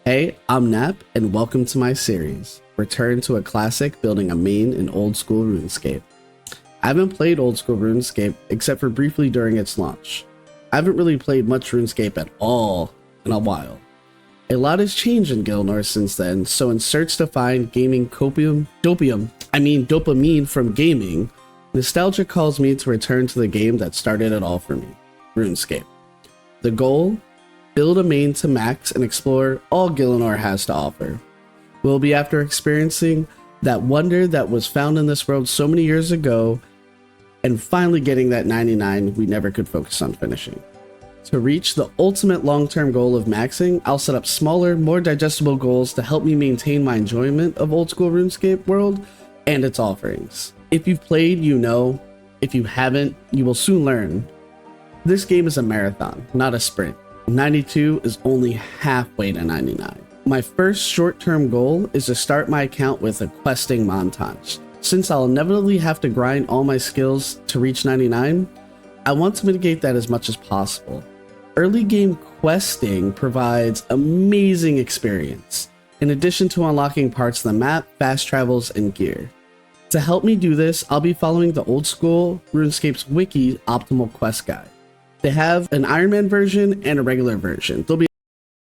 Hey, I'm Nap, and welcome to my series, Return to a Classic Building a Main in Old School RuneScape. I haven't played Old School RuneScape except for briefly during its launch. I haven't really played much RuneScape at all in a while. A lot has changed in Gielinor since then, so in search to find gaming dopamine from gaming, nostalgia calls me to return to the game that started it all for me, RuneScape. The goal? Build a main to max and explore all Gielinor has to offer. We'll be after experiencing that wonder that was found in this world so many years ago and finally getting that 99 we never could focus on finishing. To reach the ultimate long-term goal of maxing, I'll set up smaller, more digestible goals to help me maintain my enjoyment of Old School RuneScape world and its offerings. If you've played, you know. If you haven't, you will soon learn. This game is a marathon, not a sprint. 92 is only halfway to 99. My first short-term goal is to start my account with a questing montage. Since I'll inevitably have to grind all my skills to reach 99, I want to mitigate that as much as possible. Early game questing provides amazing experience, in addition to unlocking parts of the map, fast travels, and gear. To help me do this, I'll be following the Old School RuneScape's wiki optimal quest guide. They have an Iron Man version and a regular version.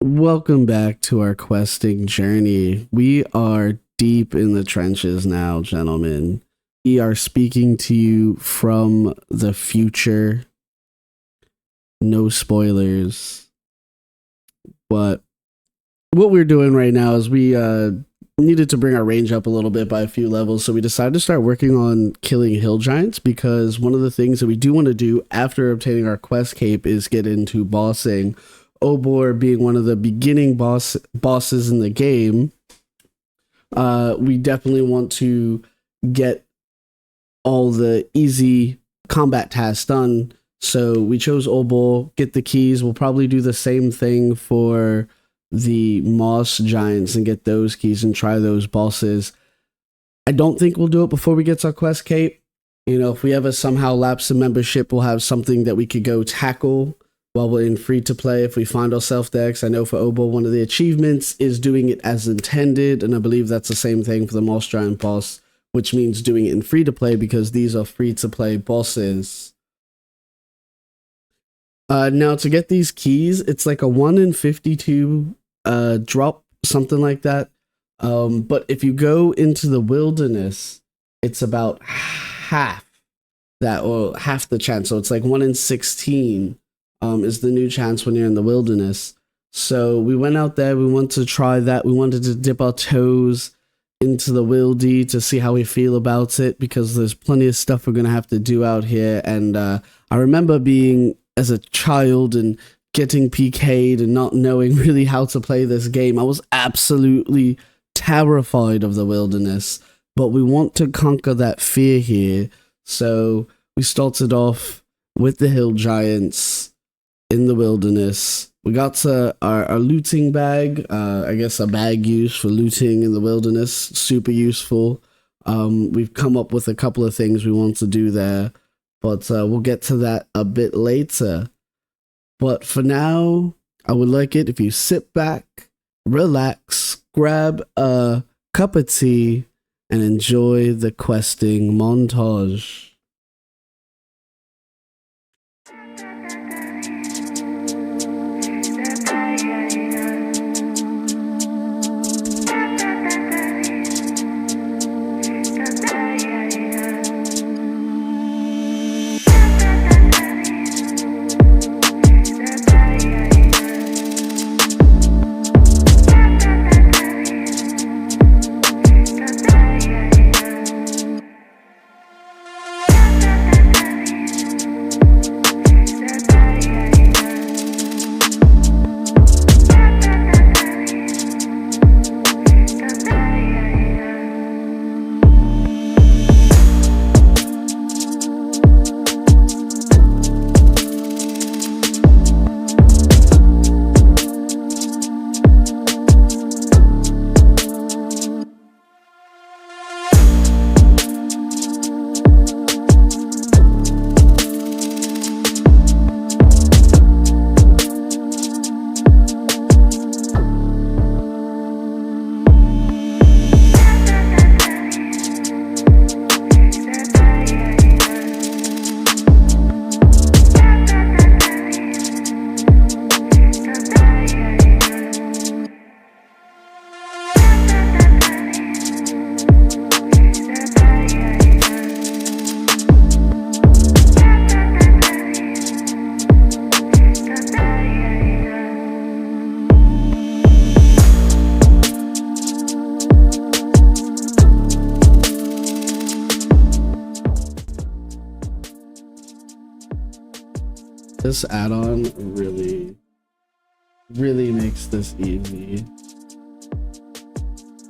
Welcome back to our questing journey. We are deep in the trenches now, gentlemen. We are speaking to you from the future. No spoilers. But what we're doing right now is we needed to bring our range up a little bit by a few levels, so we decided to start working on killing hill giants, because one of the things that we do want to do after obtaining our quest cape is get into bossing. Obor being one of the beginning bosses in the game, we definitely want to get all the easy combat tasks done, so we chose Obor, get the keys. We'll probably do the same thing for the moss giants and get those keys and try those bosses. I don't think we'll do it before we get to our quest cape. You know, if we ever somehow lapse in membership, we'll have something that we could go tackle while we're in free to play if we find ourselves there. I know for Obo, one of the achievements is doing it as intended, and I believe that's the same thing for the moss giant boss, which means doing it in free to play because these are free to play bosses. Now, to get these keys, it's like a 1 in 52 drop, something like that. But if you go into the wilderness, it's about half that, or half the chance. So it's like 1 in 16 is the new chance when you're in the wilderness. So we went out there. We wanted to try that. We wanted to dip our toes into the wildy to see how we feel about it, because there's plenty of stuff we're going to have to do out here. And I remember being as a child and getting PK'd and not knowing really how to play this game. I was absolutely terrified of the wilderness, but we want to conquer that fear here. So we started off with the hill giants in the wilderness. We got to our looting bag, I guess a bag used for looting in the wilderness, super useful. We've come up with a couple of things we want to do there, but we'll get to that a bit later. But for now, I would like it if you sit back, relax, grab a cup of tea, and enjoy the questing montage. This add-on really makes this easy.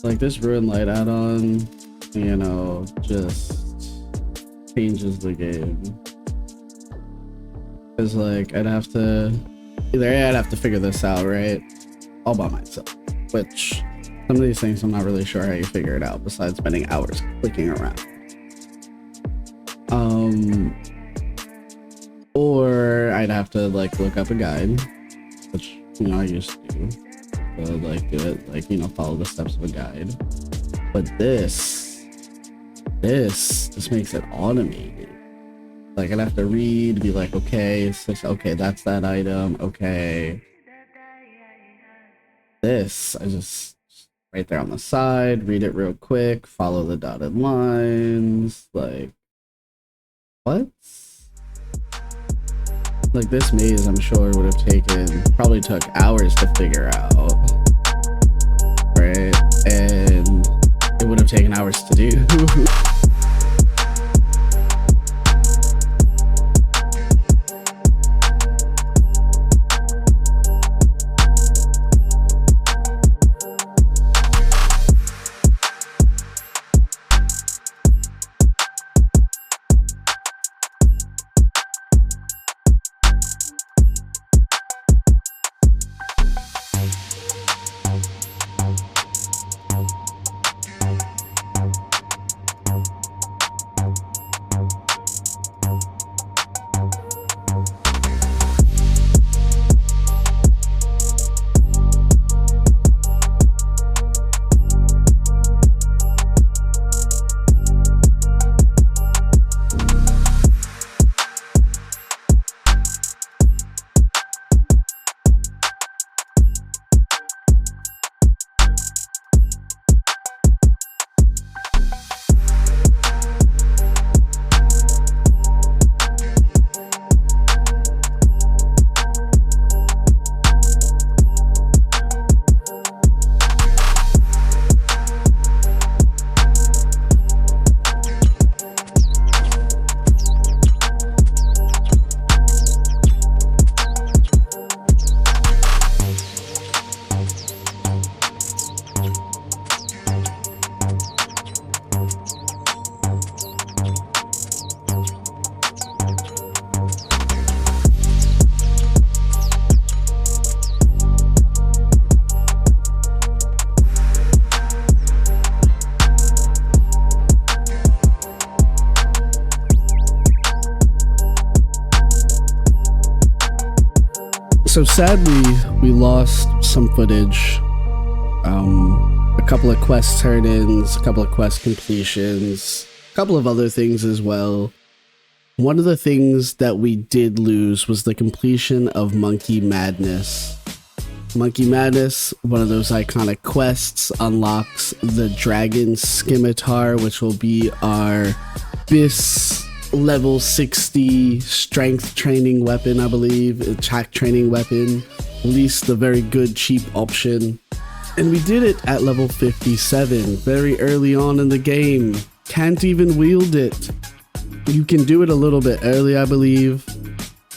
Like this Ruin Light add-on, you know, just changes the game. Cause like I'd have to figure this out, right? All by myself. Which some of these things I'm not really sure how you figure it out besides spending hours clicking around. Or I'd have to like look up a guide, which, you know, I used to do. So like do it, like, you know, follow the steps of a guide. But this makes it automated. Like I'd have to read, be like, okay, okay, that's that item, okay. This, I just right there on the side, read it real quick, follow the dotted lines, like, what? Like this maze, I'm sure would have probably took hours to figure out, right? And it would have taken hours to do. So sadly, we lost some footage. A couple of quest turn-ins, a couple of quest completions, a couple of other things as well. One of the things that we did lose was the completion of Monkey Madness. Monkey Madness, one of those iconic quests, unlocks the Dragon Scimitar, which will be our BIS level 60 strength training weapon, I believe, attack training weapon, at least a very good cheap option. And we did it at level 57, very early on in the game. Can't even wield it. You can do it a little bit early, I believe,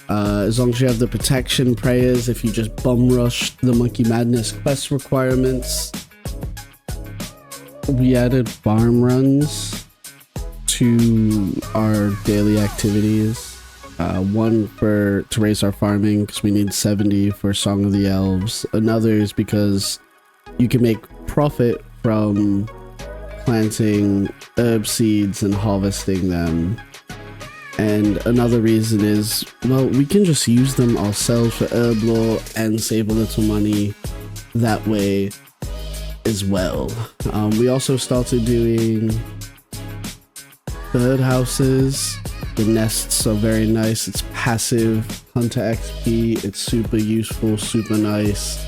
as long as you have the protection prayers. If you just bum rush the Monkey Madness quest requirements. We added farm runs to our daily activities. One to raise our farming, because we need 70 for Song of the Elves. Another is because you can make profit from planting herb seeds and harvesting them. And another reason is, well, we can just use them ourselves for herb lore and save a little money that way as well. We also started doing bird houses. The nests are very nice. It's passive hunter XP. It's super useful, super nice.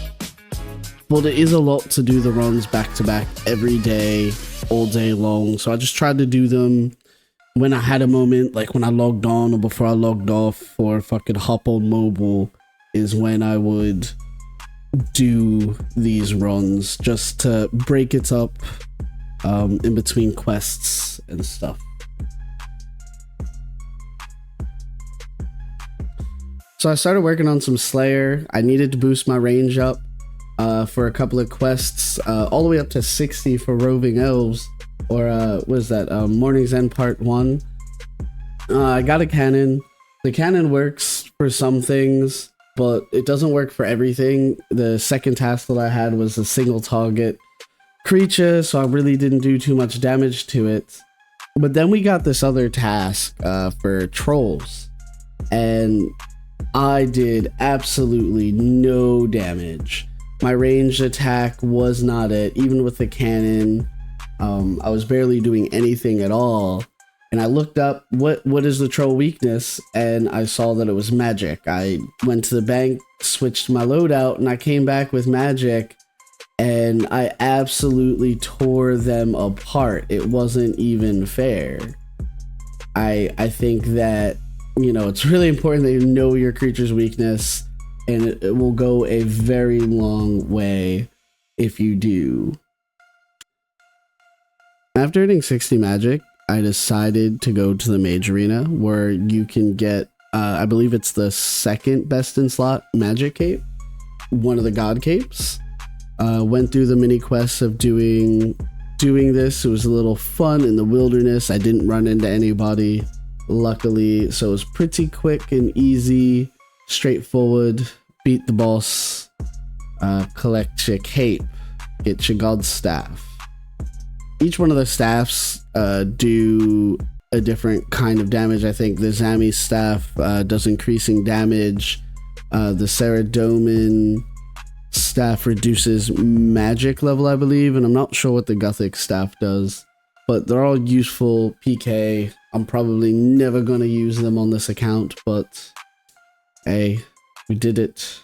But it is a lot to do the runs back to back every day, all day long. So I just tried to do them when I had a moment, like when I logged on or before I logged off, or fucking hop on mobile is when I would do these runs, just to break it up in between quests and stuff. So I started working on some Slayer. I needed to boost my range up for a couple of quests, all the way up to 60 for Roving Elves, or what is that, Morning's End Part 1. I got a cannon. The cannon works for some things, but it doesn't work for everything. The second task that I had was a single target creature, so I really didn't do too much damage to it. But then we got this other task for trolls, and I did absolutely no damage. My ranged attack was not it. Even with the cannon, I was barely doing anything at all. And I looked up what is the troll weakness, and I saw that it was magic. I went to the bank, switched my loadout, and I came back with magic, and I absolutely tore them apart. It wasn't even fair. I think that, you know, it's really important that you know your creature's weakness, and it will go a very long way if you do. After hitting 60 magic, I decided to go to the mage arena, where you can get, I believe it's the second best in slot magic cape, one of the god capes. Went through the mini quests of doing this. It was a little fun in the wilderness. I didn't run into anybody, luckily, so it was pretty quick and easy, straightforward. Beat the boss, collect your cape, get your god staff. Each one of the staffs do a different kind of damage. I think the Zami staff does increasing damage. The Saradomin staff reduces magic level, I believe, and I'm not sure what the Gothic staff does, but they're all useful PK. I'm probably never going to use them on this account, but hey, we did it.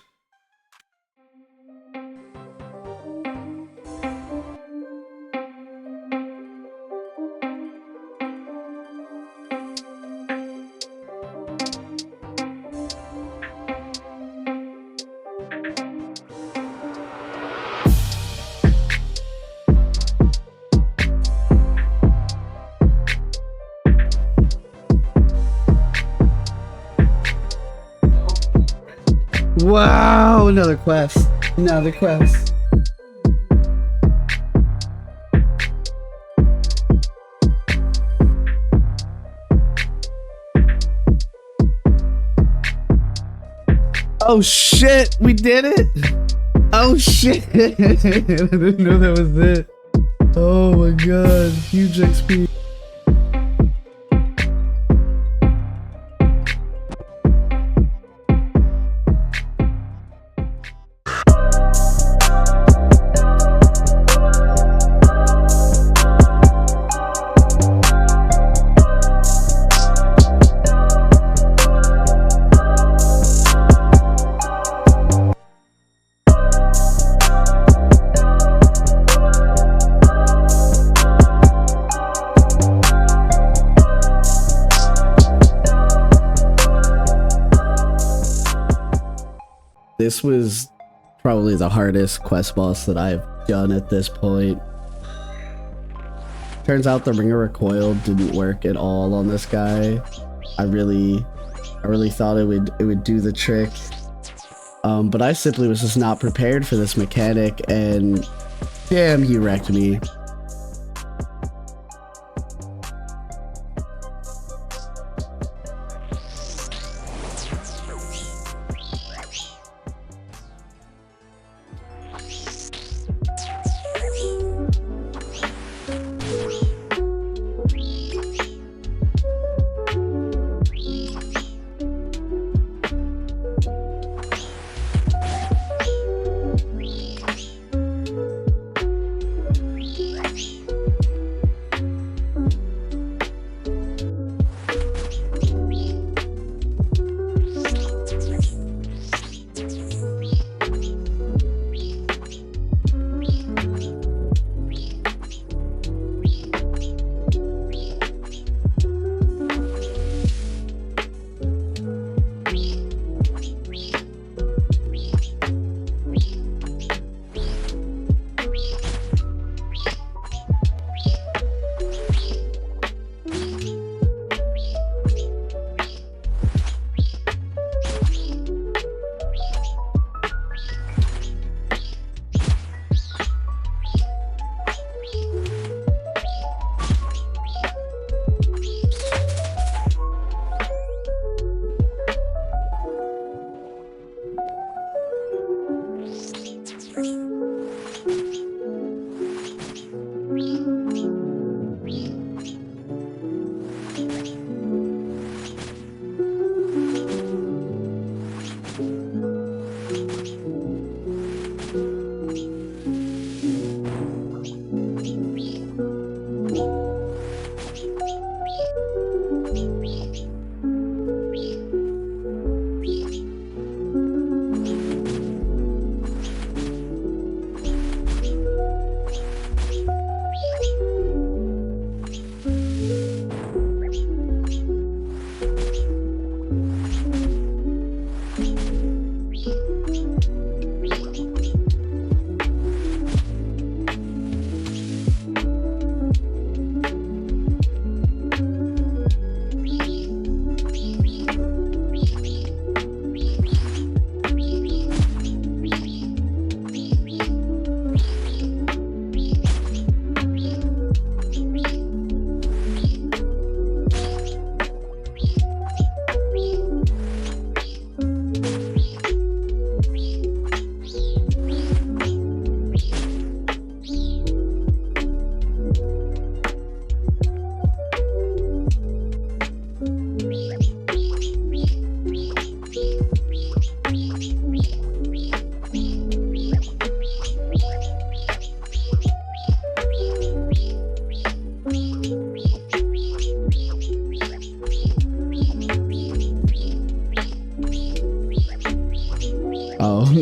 Wow, another quest. Another quest. Oh shit, we did it! Oh shit! I didn't know that was it. Oh my god, huge XP. This was probably the hardest quest boss that I've done at this point. Turns out the Ring of Recoil didn't work at all on this guy. I really thought it would do the trick. But I simply was just not prepared for this mechanic, and damn, he wrecked me.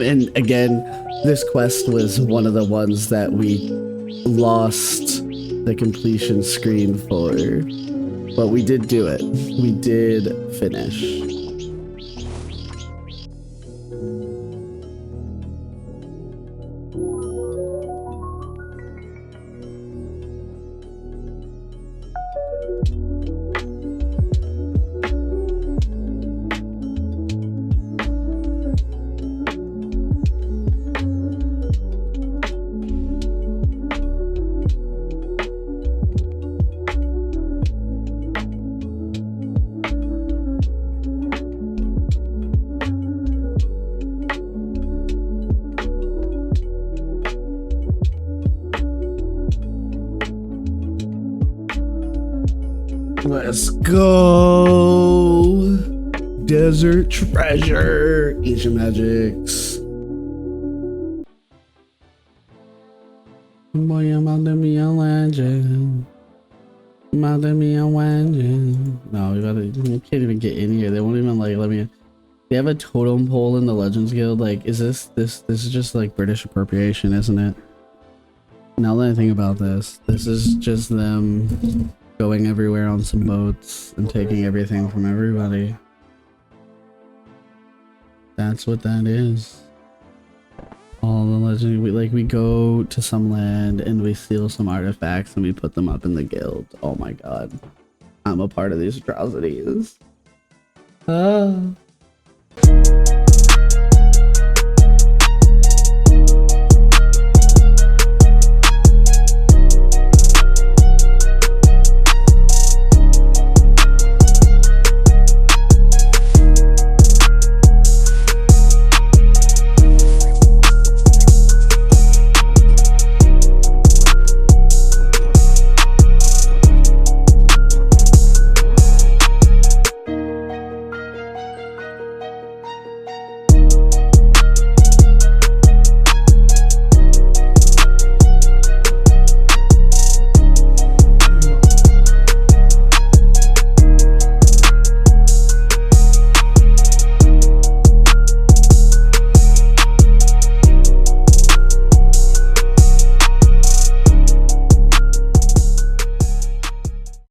And again, this quest was one of the ones that we lost the completion screen for, but we did do it. We did finish. Let's go! Desert treasure! Ancient magics. Boy, I'm out to be a legend. I'm out to be a legend. No, you can't even get in here. They won't even like let me. They have a totem pole in the Legends Guild. Like, is this is just like British appropriation, isn't it? Now that I think about this is just them going everywhere on some boats and taking everything from everybody. That's what that is. All the legend, we go to some land and we steal some artifacts and we put them up in the guild. Oh my god. I'm a part of these atrocities. Ah.